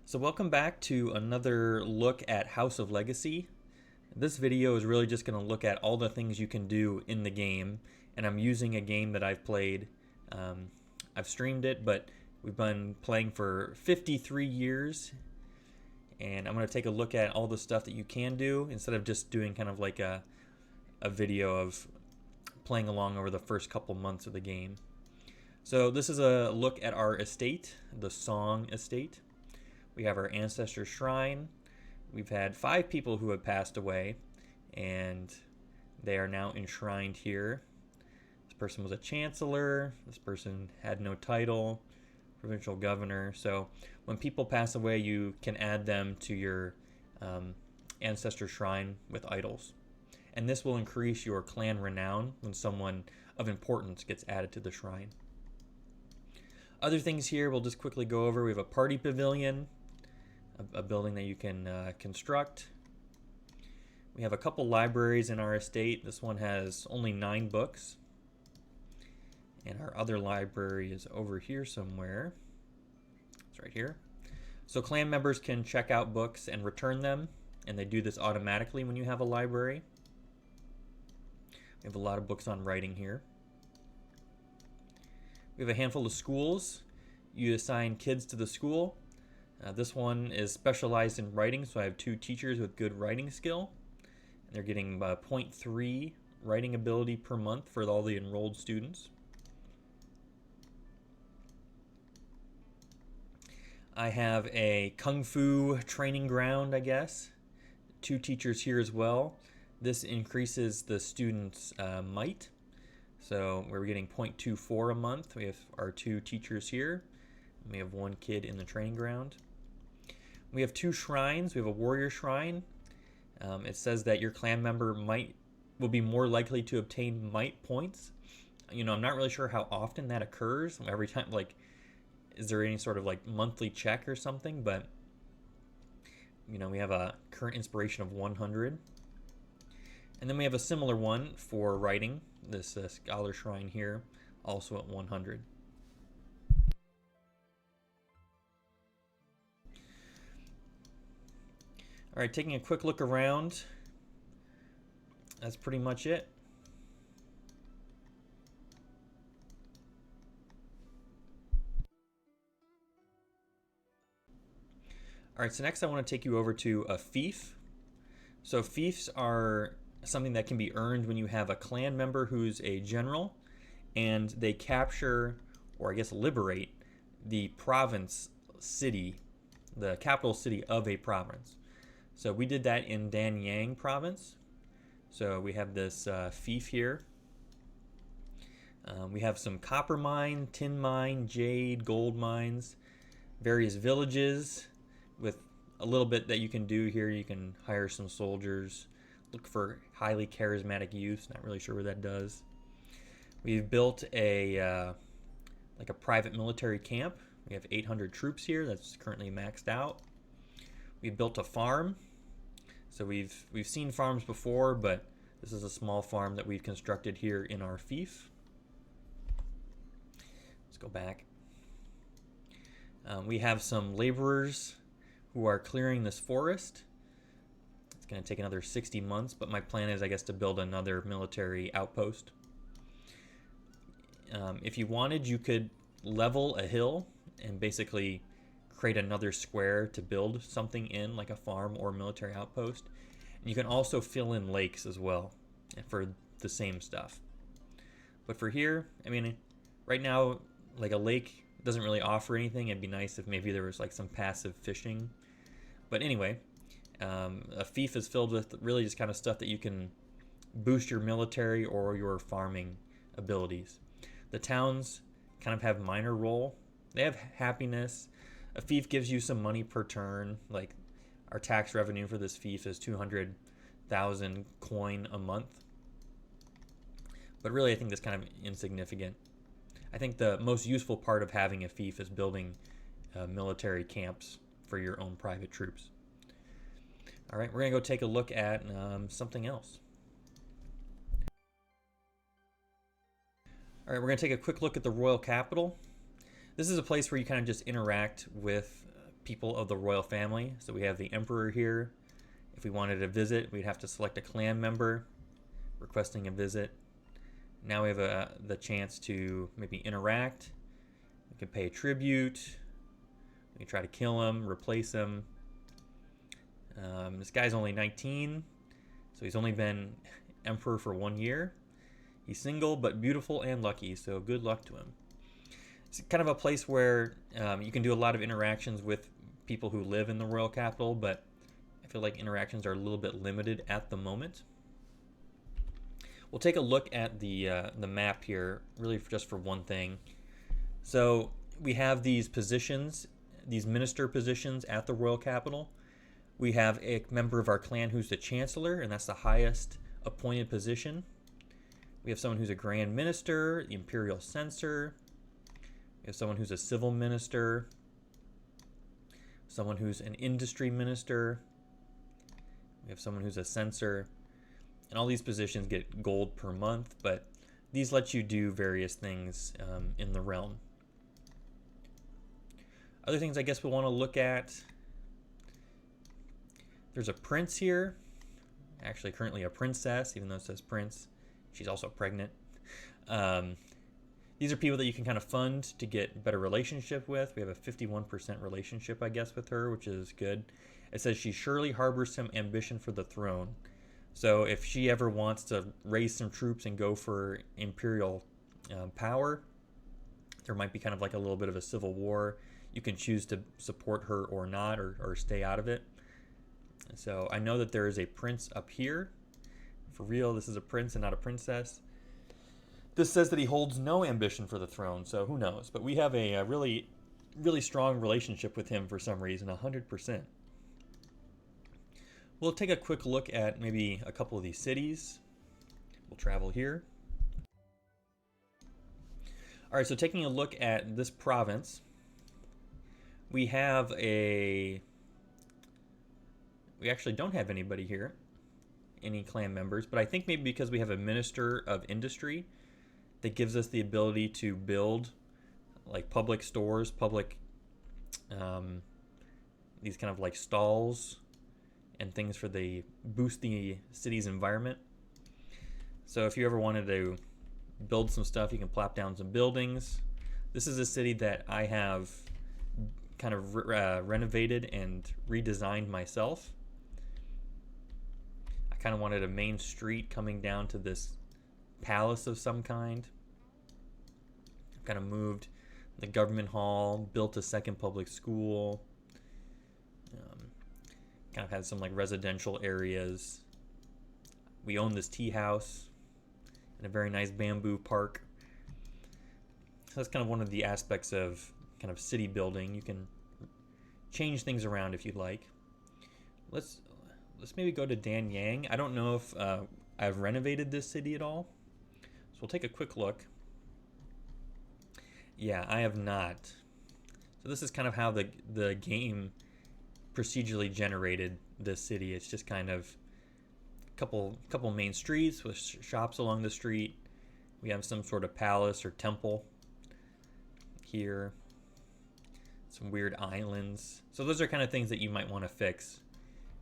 So welcome back to another look at House of Legacy. This video is really just going to look at all the things you can do in the game, and I'm using a game that I've played. I've streamed it, but we've been playing for 53 years, and I'm going to take a look at all the stuff that you can do instead of just doing kind of like a video of playing along over the first couple months of the game. So this is a look at our estate, the Song estate. We have our ancestor shrine. We've had 5 people who have passed away, and they are now enshrined here. This person was a chancellor. This person had no title, provincial governor. So when people pass away, you can add them to your ancestor shrine with idols. And this will increase your clan renown when someone of importance gets added to the shrine. Other things here we'll just quickly go over. We have a party pavilion, a building that you can construct. We have a couple libraries in our estate. This one has only 9 books. And our other library is over here somewhere. It's right here. So clan members can check out books and return them, and they do this automatically when you have a library. We have a lot of books on writing here. We have a handful of schools. You assign kids to the school. This one is specialized in writing, so I have 2 teachers with good writing skill. And they're getting 0.3 writing ability per month for all the enrolled students. I have a Kung Fu training ground, I guess. 2 teachers here as well. This increases the students' might. So we're getting 0.24 a month. We have our 2 teachers here. We have 1 kid in the training ground. We have 2 shrines. We have a warrior shrine. It says that your clan member will be more likely to obtain might points. You know, I'm not really sure how often that occurs. Every time, like, is there any sort of like monthly check or something? But you know, we have a current inspiration of 100. And then we have a similar one for writing, this scholar shrine here, also at 100. All right, taking a quick look around, that's pretty much it. All right, so next I want to take you over to a fief. So fiefs are something that can be earned when you have a clan member who's a general and they capture, or I guess liberate, the province city, the capital city of a province. So we did that in Danyang province. So we have this fief here. We have some copper mine, tin mine, jade, gold mines, various villages with a little bit that you can do here. You can hire some soldiers, look for highly charismatic youths. Not really sure what that does. We've built a like a private military camp. We have 800 troops here. That's currently maxed out. We built a farm. So we've seen farms before, but this is a small farm that we've constructed here in our fief. Let's go back. We have some laborers who are clearing this forest. It's going to take another 60 months, but my plan is, I guess, to build another military outpost. If you wanted, you could level a hill and basically create another square to build something in, like a farm or military outpost. And you can also fill in lakes as well for the same stuff. But for here, I mean, right now, like a lake doesn't really offer anything. It'd be nice if maybe there was like some passive fishing. But anyway, a fief is filled with really just kind of stuff that you can boost your military or your farming abilities. The towns kind of have minor role. They have happiness. A fief gives you some money per turn. Like our tax revenue for this fief is 200,000 coin a month. But really, I think that's kind of insignificant. I think the most useful part of having a fief is building military camps for your own private troops. All right, we're going to go take a look at something else. All right, we're going to take a quick look at the royal capital. This is a place where you kind of just interact with people of the royal family. So we have the emperor here. If we wanted to visit, we'd have to select a clan member requesting a visit. Now we have the chance to maybe interact. We can pay tribute. We can try to kill him, replace him. This guy's only 19, so he's only been emperor for 1 year. He's single but beautiful and lucky, so good luck to him. It's kind of a place where you can do a lot of interactions with people who live in the royal capital, but I feel like interactions are a little bit limited at the moment. We'll take a look at the map here, really just for one thing. So we have these positions, these minister positions at the royal capital. We have a member of our clan who's the chancellor, and that's the highest appointed position. We have someone who's a grand minister, the imperial censor. We have someone who's a civil minister, someone who's an industry minister. We have someone who's a censor. And all these positions get gold per month, but these let you do various things in the realm. Other things I guess we'll want to look at. There's a prince here. Actually, currently a princess, even though it says prince. She's also pregnant. These are people that you can kind of fund to get a better relationship with. We have a 51% relationship, I guess, with her, which is good. It says she surely harbors some ambition for the throne. So if she ever wants to raise some troops and go for imperial power, there might be kind of like a little bit of a civil war. You can choose to support her or not, or stay out of it. So I know that there is a prince up here. For real, this is a prince and not a princess. This says that he holds no ambition for the throne, so who knows? But we have a really, really strong relationship with him for some reason, 100%. We'll take a quick look at maybe a couple of these cities. We'll travel here. All right, so taking a look at this province, we have we actually don't have anybody here, any clan members, but I think maybe because we have a minister of industry that gives us the ability to build like public stores, these kind of like stalls and things for boost the city's environment. So if you ever wanted to build some stuff, you can plop down some buildings. This is a city that I have kind of renovated and redesigned myself. I kind of wanted a main street coming down to this palace of some kind. I've kind of moved the government hall, built a second public school. Kind of had some like residential areas. We own this tea house and a very nice bamboo park. So that's kind of one of the aspects of kind of city building. You can change things around if you'd like. Let's maybe go to Danyang. I don't know if I've renovated this city at all. So we'll take a quick look. Yeah, I have not. So this is kind of how the game procedurally generated this city. It's just kind of a couple main streets with shops along the street. We have some sort of palace or temple here. Some weird islands. So those are kind of things that you might want to fix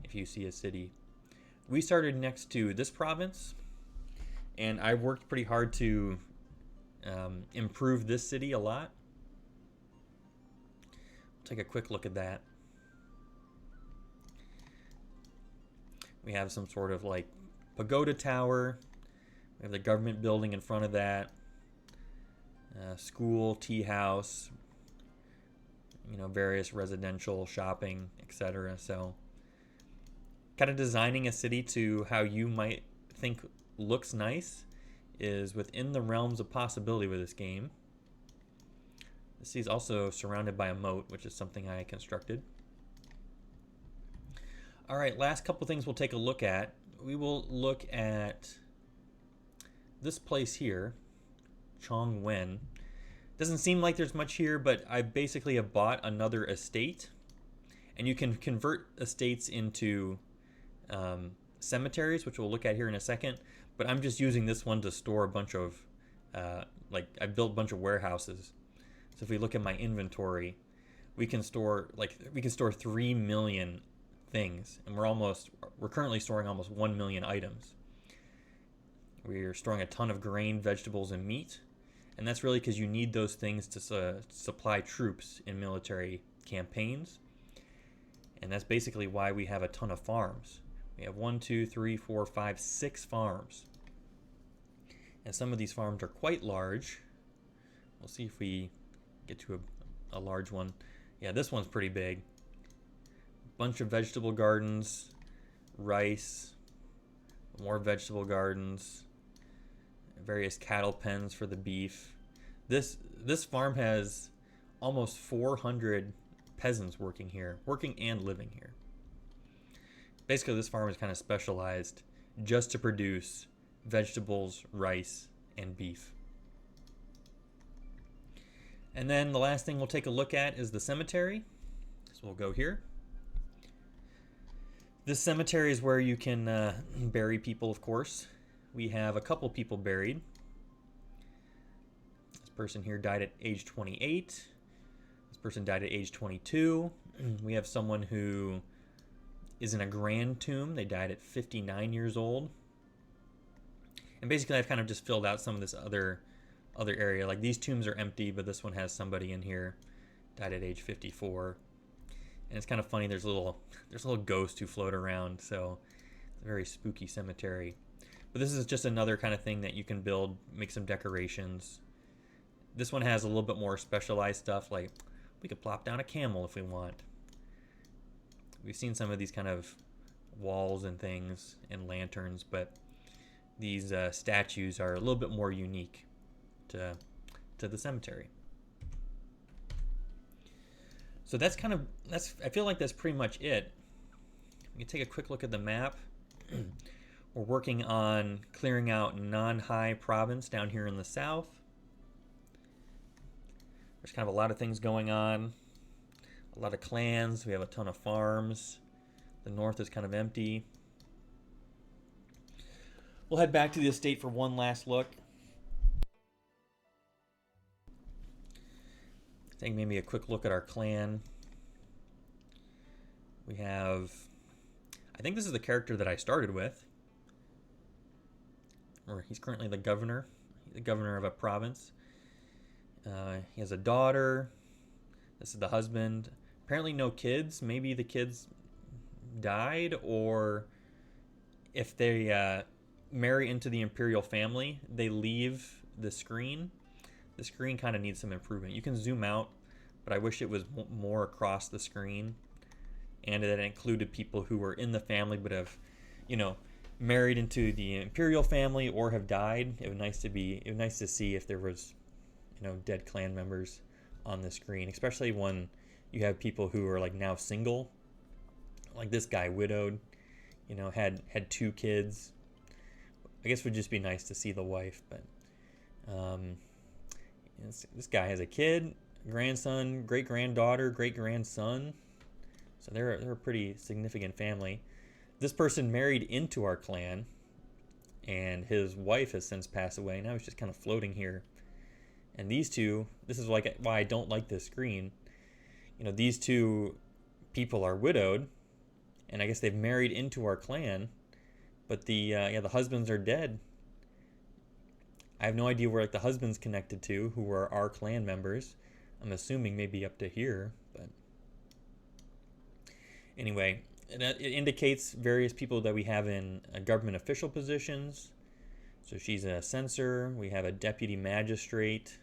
if you see a city. We started next to this province, and I worked pretty hard to improve this city a lot. Take a quick look at that. We have some sort of like pagoda tower. We have the government building in front of that. School, tea house, various residential, shopping, etc. So kind of designing a city to how you might think looks nice is within the realms of possibility with this game. The city is also surrounded by a moat, which is something I constructed. All right, last couple things we'll take a look at. We will look at this place here, Chongwen. Doesn't seem like there's much here, but I basically have bought another estate, and you can convert estates into cemeteries, which we'll look at here in a second. But I'm just using this one to store a bunch of, I built a bunch of warehouses. So if we look at my inventory, we can store 3 million things, and we're currently storing almost 1 million items. We're storing a ton of grain, vegetables, and meat, and that's really because you need those things to supply troops in military campaigns. And that's basically why we have a ton of farms. We have 1, 2, 3, 4, 5, 6 farms. And some of these farms are quite large. We'll see if we get to a large one. Yeah, this one's pretty big. Bunch of vegetable gardens, rice, more vegetable gardens, various cattle pens for the beef. This farm has almost 400 peasants working here, working and living here. Basically, this farm is kind of specialized just to produce vegetables, rice, and beef. And then the last thing we'll take a look at is the cemetery. So we'll go here. This cemetery is where you can bury people, of course. We have a couple people buried. This person here died at age 28. This person died at age 22. We have someone who is in a grand tomb. They died at 59 years old. And basically, I've kind of just filled out some of this other area. Like, these tombs are empty, but this one has somebody in here, died at age 54. And it's kind of funny. There's a little ghost who float around, so it's a very spooky cemetery. But this is just another kind of thing that you can build, make some decorations. This one has a little bit more specialized stuff, like we could plop down a camel if we want. We've seen some of these kind of walls and things and lanterns, but these statues are a little bit more unique to the cemetery. So I feel like that's pretty much it. We can take a quick look at the map. We're working on clearing out non-high province down here in the south. There's kind of a lot of things going on. A lot of clans. We have a ton of farms. The north is kind of empty. We'll head back to the estate for one last look. Take maybe a quick look at our clan. We have, I think this is the character that I started with. Or he's currently the governor. He's the governor of a province. He has a daughter. This is the husband. Apparently no kids. Maybe the kids died, or if they marry into the imperial family, they leave the screen. The screen kind of needs some improvement. You can zoom out, but I wish it was more across the screen, and that it included people who were in the family but have, married into the imperial family or have died. It was nice to see if there was, dead clan members on the screen, especially when you have people who are like now single, like this guy, widowed, had 2 kids. I guess it would just be nice to see the wife, but this guy has a kid, grandson, great-granddaughter, great-grandson. So they're a pretty significant family. This person married into our clan, and his wife has since passed away. Now he's just kind of floating here. And these two, this is like why I don't like this screen. These 2 people are widowed, and I guess they've married into our clan, but the husbands are dead. I have no idea where the husband's connected to, who are our clan members. I'm assuming maybe up to here, but anyway, it indicates various people that we have in government official positions. So she's a censor. We have a deputy magistrate.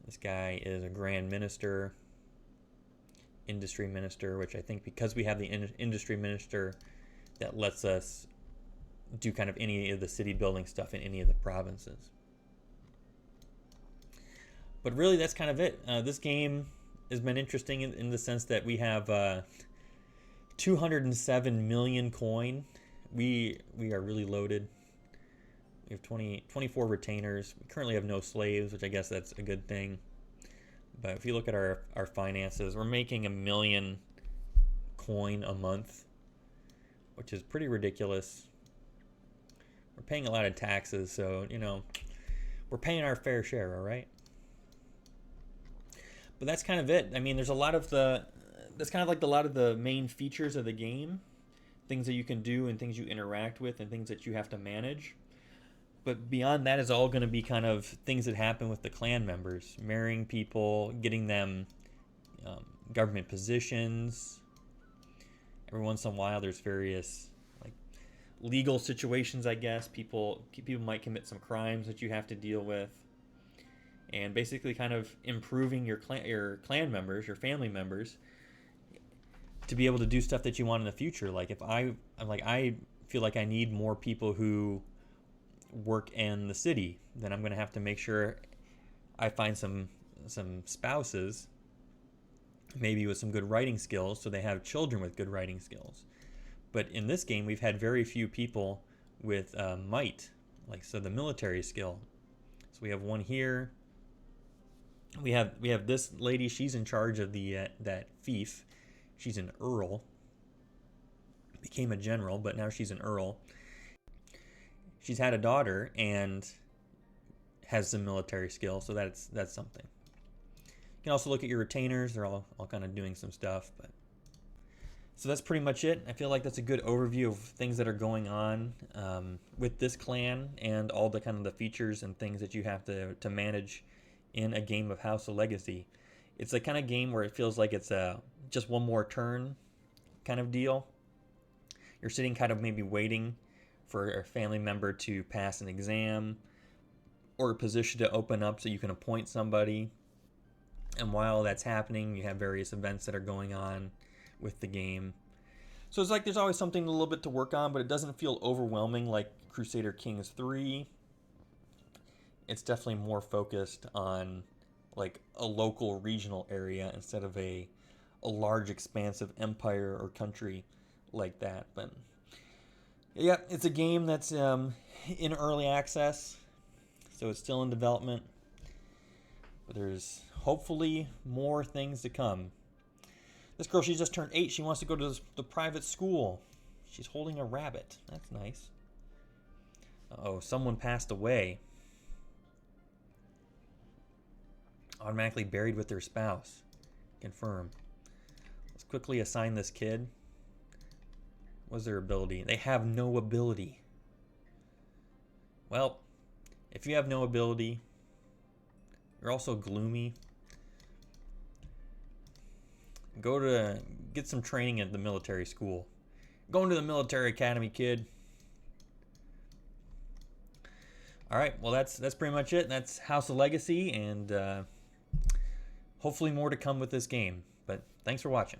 This guy is a grand minister, industry minister, which I think because we have the industry minister, that lets us do kind of any of the city building stuff in any of the provinces. But really, that's kind of it. This game has been interesting in the sense that we have 207 million coin. We are really loaded. We have 24 retainers. We currently have no slaves, which I guess that's a good thing. But if you look at our finances, we're making 1 million coin a month, which is pretty ridiculous. We're paying a lot of taxes, so, we're paying our fair share, all right? But that's kind of it. I mean, there's a lot of the that's kind of like a lot of the main features of the game, things that you can do and things you interact with and things that you have to manage. But beyond that is all going to be kind of things that happen with the clan members, marrying people, getting them government positions. Every once in a while, there's various like legal situations. I guess people might commit some crimes that you have to deal with, and basically kind of improving your clan members, your family members, to be able to do stuff that you want in the future. Like if I feel like I need more people who work in the city, then I'm going to have to make sure I find some spouses, maybe with some good writing skills, so they have children with good writing skills. But in this game, we've had very few people with might, like so the military skill. So we have one here. We have this lady. She's in charge of the that fief. She's an earl. Became a general, but now she's an earl. She's had a daughter and has some military skill, so that's something. You can also look at your retainers. They're all kind of doing some stuff. But so that's pretty much it. I feel like that's a good overview of things that are going on with this clan and all the kind of the features and things that you have to manage in a game of House of Legacy. It's the kind of game where it feels like it's just one more turn kind of deal. You're sitting kind of maybe waiting for a family member to pass an exam or a position to open up so you can appoint somebody. And while that's happening, you have various events that are going on with the game. So it's like there's always something a little bit to work on, but it doesn't feel overwhelming like Crusader Kings 3. It's definitely more focused on like a local regional area instead of a large expansive empire or country like that. But yeah, it's a game that's in early access, so it's still in development. But there's hopefully more things to come. This girl, she just turned 8. She wants to go to the private school. She's holding a rabbit. That's nice. Uh-oh, someone passed away. Automatically buried with their spouse. Confirm. Let's quickly assign this kid. What's their ability? They have no ability. Well, if you have no ability, you're also gloomy. Go to get some training at the military school. Going to the military academy, kid. All right, well that's pretty much it. That's House of Legacy, and hopefully more to come with this game. But thanks for watching.